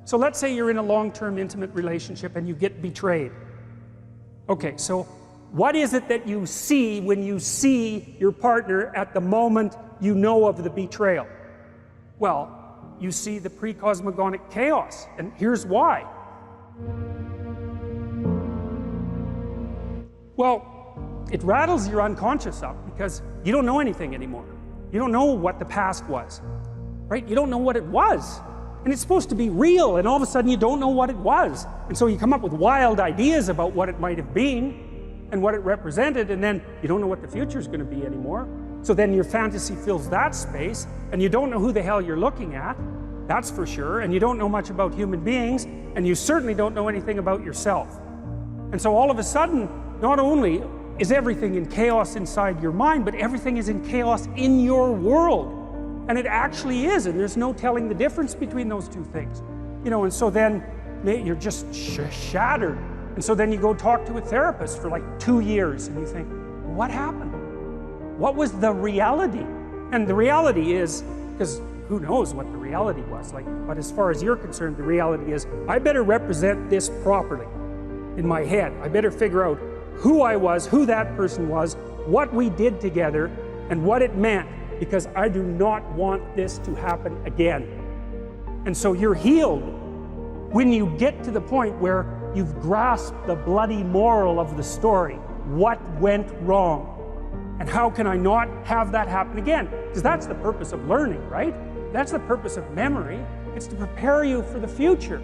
So let's say you're in a long-term intimate relationship and you get betrayed. Okay, so what is it that you see when you see your partner at the moment you know of the betrayal? Well, you see the pre-cosmogonic chaos, and here's why. Well, it rattles your unconscious up because you don't know anything anymore. You don't know what the past was, right? You don't know what it was. And it's supposed to be real, and all of a sudden you don't know what it was. And so you come up with wild ideas about what it might have been and what it represented, and then you don't know what the future is going to be anymore. So then your fantasy fills that space, and you don't know who the hell you're looking at, that's for sure, and you don't know much about human beings, and you certainly don't know anything about yourself. And so all of a sudden, not only is everything in chaos inside your mind, but everything is in chaos in your world. And it actually is, and there's no telling the difference between those two things. You know, and so then you're just shattered. And so then you go talk to a therapist for like 2 years, and you think, what happened? What was the reality? And the reality is, because who knows what the reality was, like, but as far as you're concerned, the reality is, I better represent this properly in my head. I better figure out who I was, who that person was, what we did together, and what it meant. Because I do not want this to happen again. And so you're healed when you get to the point where you've grasped the bloody moral of the story. What went wrong? And how can I not have that happen again? Because that's the purpose of learning, right? That's the purpose of memory. It's to prepare you for the future.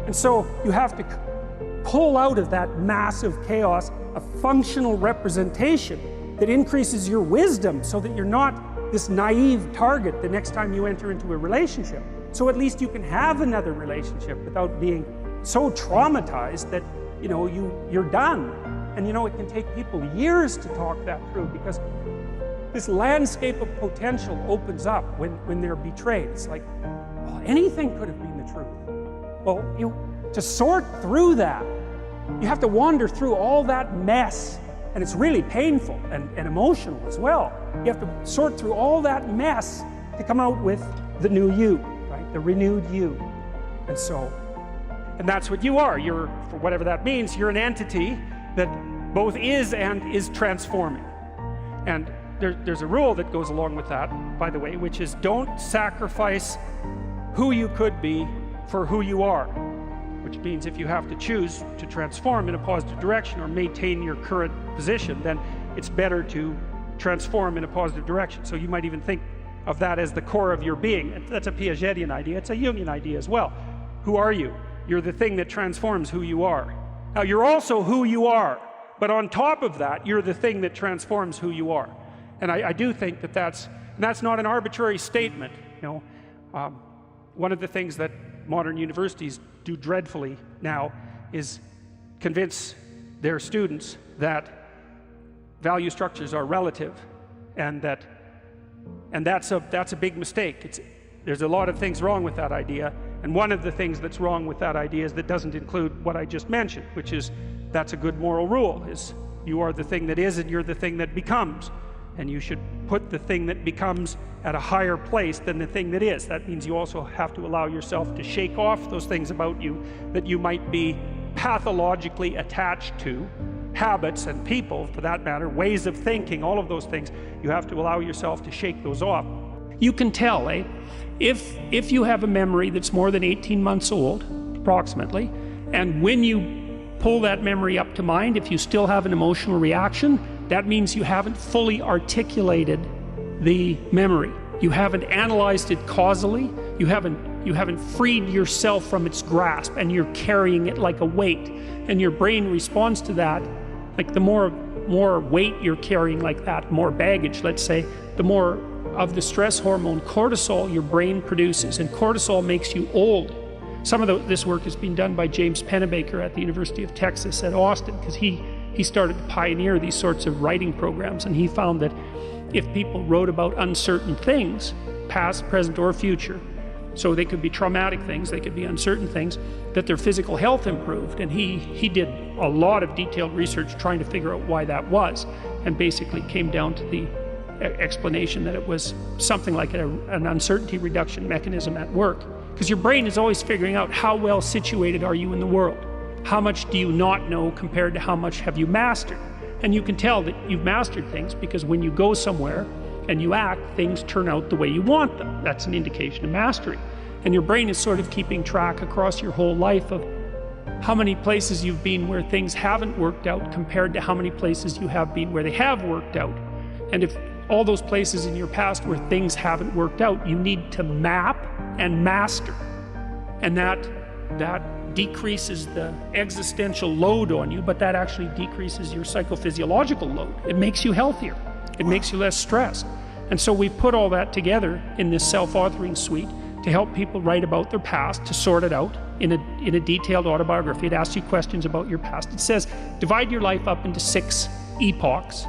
And so you have to pull out of that massive chaos a functional representation that increases your wisdom so that you're not this naive target the next time you enter into a relationship. So at least you can have another relationship without being so traumatized that, you know, you're done. And you know, it can take people years to talk that through, because this landscape of potential opens up when they're betrayed. It's like, well, anything could have been the truth. Well, to sort through that, you have to wander through all that mess. And it's really painful and emotional as well. You have to sort through all that mess to come out with the new you, right? The renewed you. And that's what you are. You're, for whatever that means, you're an entity that both is and is transforming. And there's a rule that goes along with that, by the way, which is don't sacrifice who you could be for who you are. Which means if you have to choose to transform in a positive direction or maintain your current position, then it's better to transform in a positive direction. So you might even think of that as the core of your being. That's a Piagetian idea. It's a Jungian idea as well. Who are you? You're the thing that transforms who you are. Now, you're also who you are, but on top of that, you're the thing that transforms who you are. And I do think that that's not an arbitrary statement. You know, one of the things that modern universities do dreadfully now is convince their students that value structures are relative, and that's a big mistake. There's a lot of things wrong with that idea, and one of the things that's wrong with that idea is that doesn't include what I just mentioned, which is that's a good moral rule, is you are the thing that is and you're the thing that becomes. And you should put the thing that becomes at a higher place than the thing that is. That means you also have to allow yourself to shake off those things about you that you might be pathologically attached to, habits and people, for that matter, ways of thinking, all of those things. You have to allow yourself to shake those off. You can tell, if you have a memory that's more than 18 months old, approximately, and when you pull that memory up to mind, if you still have an emotional reaction, that means you haven't fully articulated the memory. You haven't analyzed it causally. You haven't freed yourself from its grasp, and you're carrying it like a weight. And your brain responds to that. Like the more weight you're carrying like that, more baggage, let's say, the more of the stress hormone cortisol your brain produces. And cortisol makes you old. Some of this work has been done by James Pennebaker at the University of Texas at Austin, because he started to pioneer these sorts of writing programs, and he found that if people wrote about uncertain things, past, present, or future, so they could be traumatic things, they could be uncertain things, that their physical health improved. And he did a lot of detailed research trying to figure out why that was, and basically came down to the explanation that it was something like an uncertainty reduction mechanism at work. Because your brain is always figuring out how well situated are you in the world. How much do you not know compared to how much have you mastered? And you can tell that you've mastered things because when you go somewhere and you act, things turn out the way you want them. That's an indication of mastery. And your brain is sort of keeping track across your whole life of how many places you've been where things haven't worked out compared to how many places you have been where they have worked out. And if all those places in your past where things haven't worked out, you need to map and master. And that decreases the existential load on you, but that actually decreases your psychophysiological load. It makes you healthier. It makes you less stressed. And so we've put all that together in this self-authoring suite to help people write about their past, to sort it out in a detailed autobiography. It asks you questions about your past. It says, divide your life up into 6 epochs,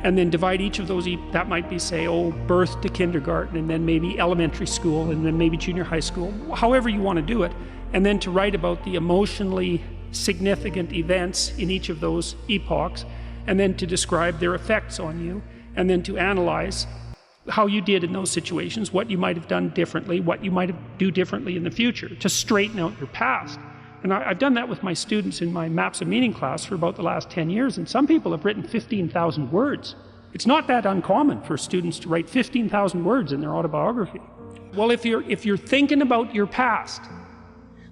and then divide each of those, that might be, say, birth to kindergarten, and then maybe elementary school, and then maybe junior high school, however you want to do it, and then to write about the emotionally significant events in each of those epochs, and then to describe their effects on you, and then to analyze how you did in those situations, what you might have done differently, what you might do differently in the future, to straighten out your past. And I've done that with my students in my Maps of Meaning class for about the last 10 years, and some people have written 15,000 words. It's not that uncommon for students to write 15,000 words in their autobiography. Well, if you're thinking about your past,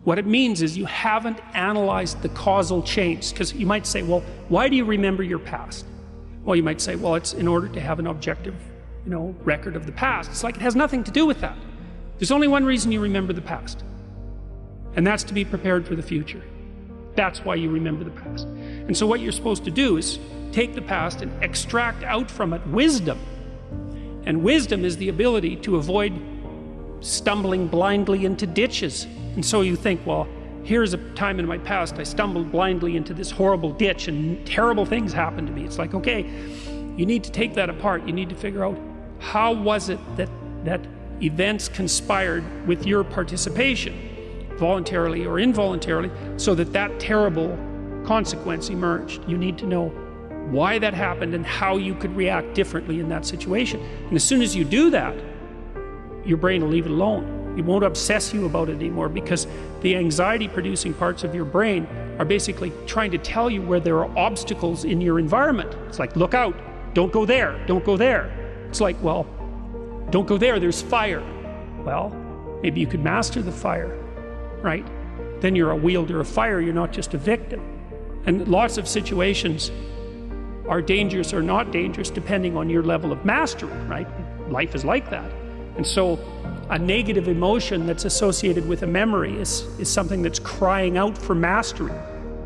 what it means is you haven't analyzed the causal chains. Because you might say, well, why do you remember your past? Well, you might say, well, it's in order to have an objective, record of the past. It's like it has nothing to do with that. There's only one reason you remember the past, and that's to be prepared for the future. That's why you remember the past. And so what you're supposed to do is take the past and extract out from it wisdom. And wisdom is the ability to avoid stumbling blindly into ditches. And so you think, well, here's a time in my past I stumbled blindly into this horrible ditch and terrible things happened to me. It's like, okay, you need to take that apart. You need to figure out, how was it that events conspired with your participation, voluntarily or involuntarily, so that terrible consequence emerged? You need to know why that happened and how you could react differently in that situation. And as soon as you do that, your brain will leave it alone. It won't obsess you about it anymore, because the anxiety-producing parts of your brain are basically trying to tell you where there are obstacles in your environment. It's like, look out, don't go there, don't go there. It's like, well, don't go there, there's fire. Well, maybe you could master the fire, right? Then you're a wielder of fire, you're not just a victim. And lots of situations are dangerous or not dangerous depending on your level of mastery, right? Life is like that. And so a negative emotion that's associated with a memory is something that's crying out for mastery.